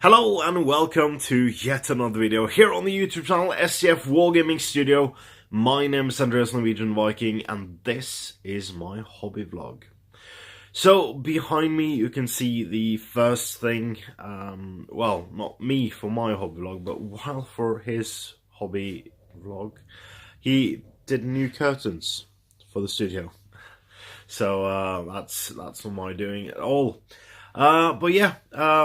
Hello and welcome to yet another video here on the YouTube channel SCF Wargaming Studio. My name is Andreas, Norwegian Viking, and this is my hobby vlog. So behind me you can see the first thing, well, not me for my hobby vlog, but while for his hobby vlog, he did new curtains for the studio. So that's not my doing at all. But yeah,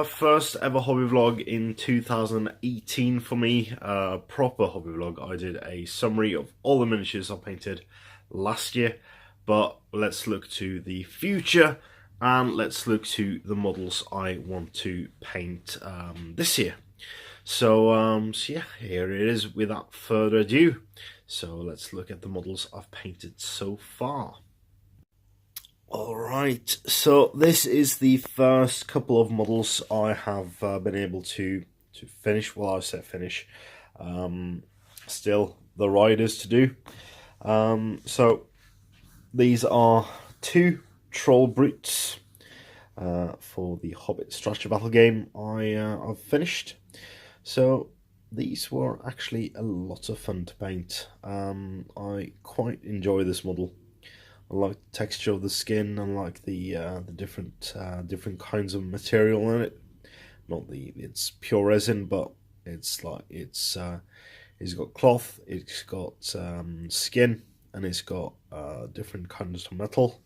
first ever hobby vlog in 2018 for me, proper hobby vlog. I did a summary of all the miniatures I painted last year, but let's look to the future and let's look to the models I want to paint this year. So yeah, here it is without further ado. So let's look at the models I've painted so far. Alright, so this is the first couple of models I have been able to finish. Well, I say finish. Still the riders to do. So these are two troll brutes for the Hobbit strategy battle game I've finished. So these were actually a lot of fun to paint. I quite enjoy this model. I like the texture of the skin and like the different kinds of material in it. Not it's pure resin, but it's got cloth, it's got skin, and it's got different kinds of metal.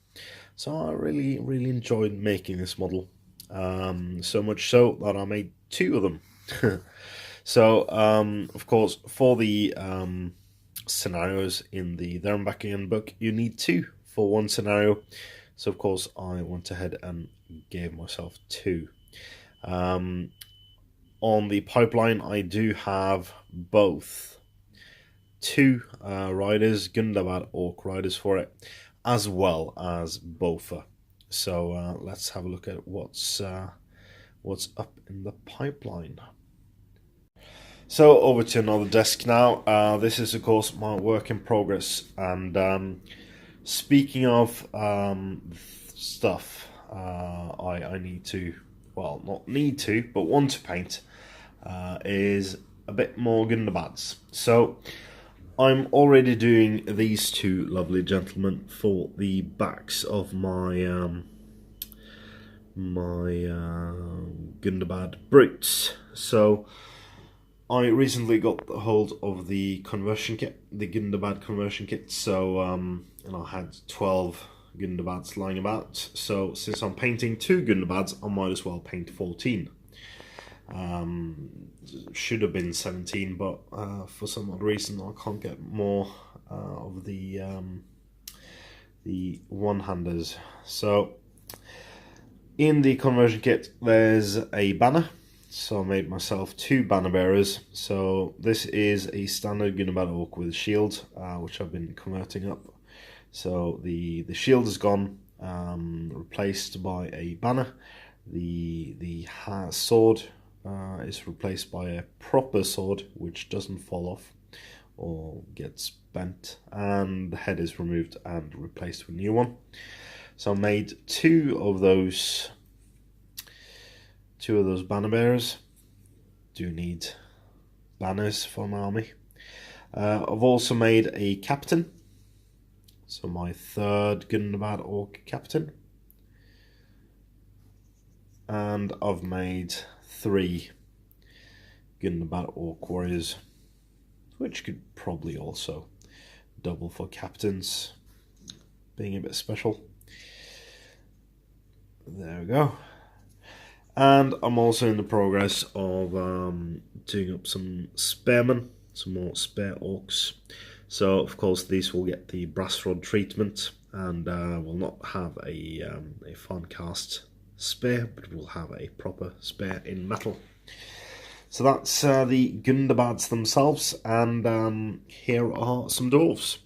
So I really enjoyed making this model. So much so that I made two of them. So of course for the scenarios in the Viking book, you need two for one scenario, so of course I went ahead and gave myself two. On the pipeline I do have both two riders, Gundabad Orc riders for it, as well as Bofa. So let's have a look at what's up in the pipeline. So over to another desk now. This is of course my work in progress, and speaking of stuff I need to, well, not need to, but want to paint, is a bit more Gundabads. So I'm already doing these two lovely gentlemen for the backs of my Gundabad brutes. So I recently got hold of the conversion kit, the Gundabad conversion kit, so and I had 12 Gundabads lying about, so since I'm painting two Gundabads, I might as well paint 14. Should have been 17, but for some odd reason I can't get more of the one-handers. So in the conversion kit there's a banner. So I made myself two banner bearers. So this is a standard Gundabad Orc with a shield, which I've been converting up. So the shield is gone, replaced by a banner. The sword is replaced by a proper sword, which doesn't fall off or gets bent, and the head is removed and replaced with a new one. So I made two of those banner bearers. Do need banners for an army. I've also made a captain, so my third Gundabad Orc captain, and I've made three Gundabad Orc warriors, which could probably also double for captains, being a bit special. There we go. And I'm also in the progress of doing up some spearmen, some more spear orcs. So of course these will get the brass rod treatment, and will not have a fine cast spear, but will have a proper spear in metal. So that's the Gundabads themselves, and here are some dwarves.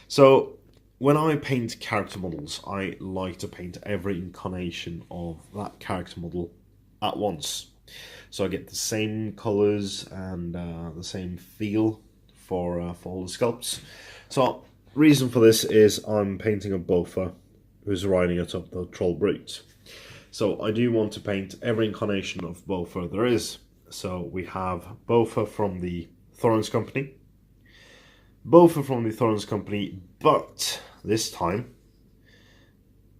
So when I paint character models, I like to paint every incarnation of that character model at once, so I get the same colours and the same feel for all the sculpts. So reason for this is I'm painting a Bofa who's riding atop the troll brute. So I do want to paint every incarnation of Bofur there is. So we have Bofur from the Thorns Company, but this time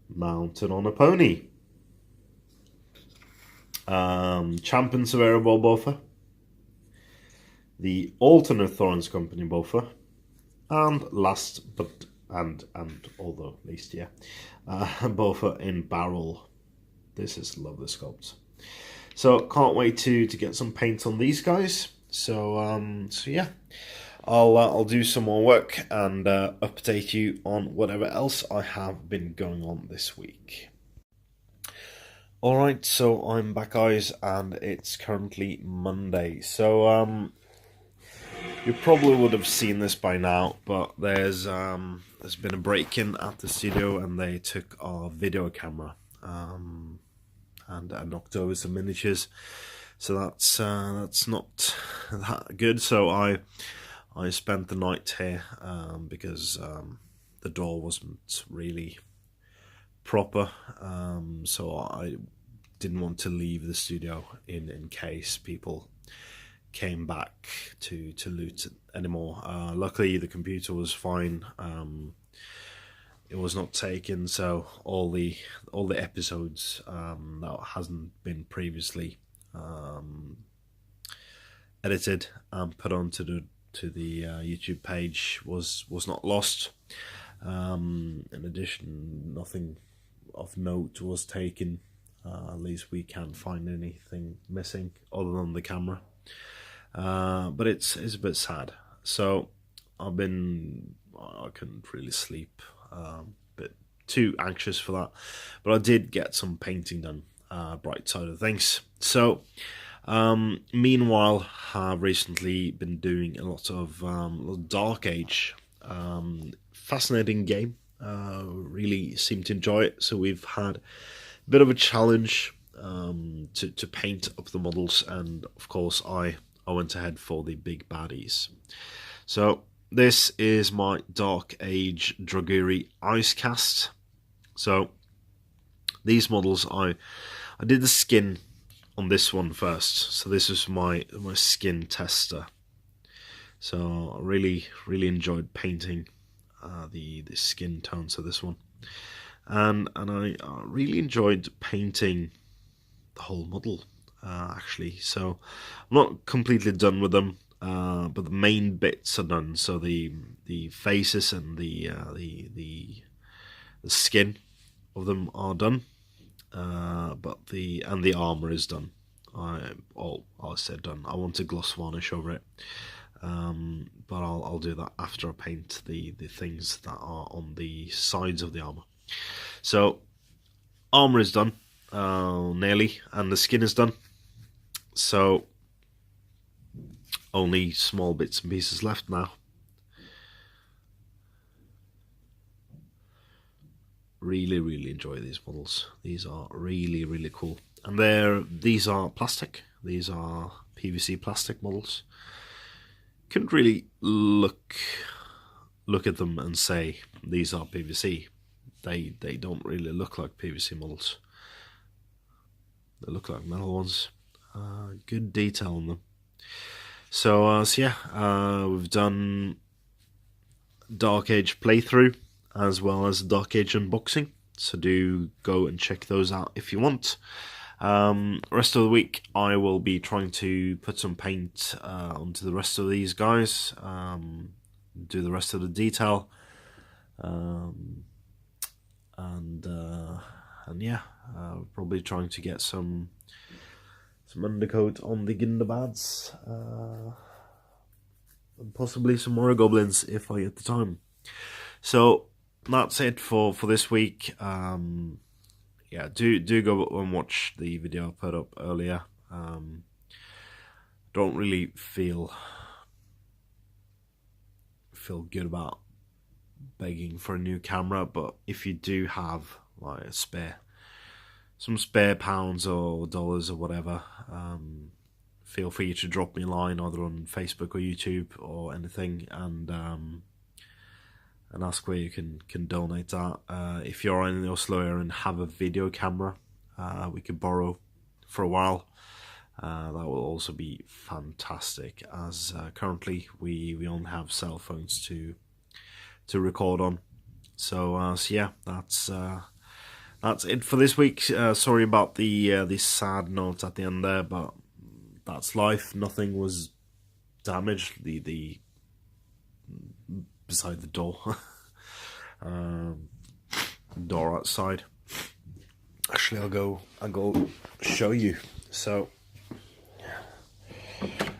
mounted on a pony. Champion Severo Bofur, the alternate Thorns Company Bofur, and last but although least, Bofur in barrel. This is lovely sculpts. So can't wait to get some paint on these guys. So yeah, I'll do some more work and update you on whatever else I have been going on this week. Alright, so I'm back, guys, and it's currently Monday. So you probably would have seen this by now, but there's been a break-in at the studio and they took our video camera and knocked over some miniatures. So that's not that good. So I spent the night here because the door wasn't really proper, so I didn't want to leave the studio in case people came back to loot anymore. Luckily the computer was fine. It was not taken, so all the episodes that hasn't been previously edited and put onto the YouTube page was not lost. In addition, nothing of note was taken. At least we can't find anything missing other than the camera. But it's a bit sad. So I couldn't really sleep. Bit too anxious for that. But I did get some painting done. Bright side of things. So meanwhile, I've recently been doing a lot of Dark Age. Fascinating game. Really seem to enjoy it. So we've had a bit of a challenge to paint up the models, and of course I went ahead for the big baddies. So this is my Dark Age Draguri Ice Cast. So these models, I did the skin on this one first. So this is my skin tester. So I really enjoyed painting the skin tones of this one, and I really enjoyed painting the whole model actually. So I'm not completely done with them, but the main bits are done. So the faces and the skin of them are done, but the armor is done. I said done. I want to gloss varnish over it. But I'll do that after I paint the things that are on the sides of the armor. So armor is done, nearly, and the skin is done. So only small bits and pieces left now. Really enjoy these models. These are really cool, and these are plastic. These are PVC plastic models. Couldn't really look at them and say these are PVC. They don't really look like PVC models. They look like metal ones. Good detail on them. So yeah, we've done Dark Age playthrough as well as Dark Age unboxing. So do go and check those out if you want. Rest of the week I will be trying to put some paint onto the rest of these guys, do the rest of the detail, and yeah, probably trying to get some undercoat on the Gundabads, and possibly some more goblins if I get the time. So that's it for this week. Yeah, do go and watch the video I put up earlier. Don't really feel good about begging for a new camera, but if you do have like some spare pounds or dollars or whatever, feel free to drop me a line either on Facebook or YouTube or anything, and ask where you can donate that. If you're in the Oslo area and have a video camera, we could borrow for a while. That will also be fantastic, as currently we only have cell phones to record on. So yeah, that's it for this week. Sorry about the sad note at the end there, but that's life. Nothing was damaged. The beside the door, door outside. Actually, I'll go show you. So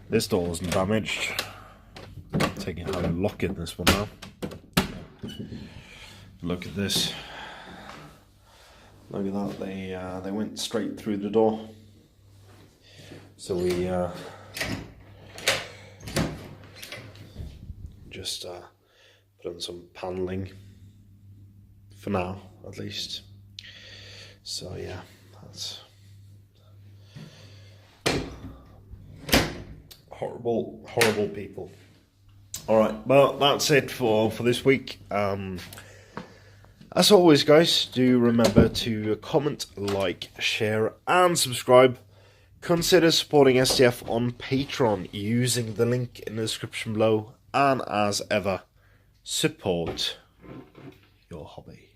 this door wasn't damaged. Taking how to lock in this one now. Look at this. Look at that. They went straight through the door. So we just put in some paneling for now, at least. So yeah, that's horrible people. Alright, well, that's it for this week. As always, guys, do remember to comment, like, share, and subscribe. Consider supporting STF on Patreon using the link in the description below. And as ever, support your hobby.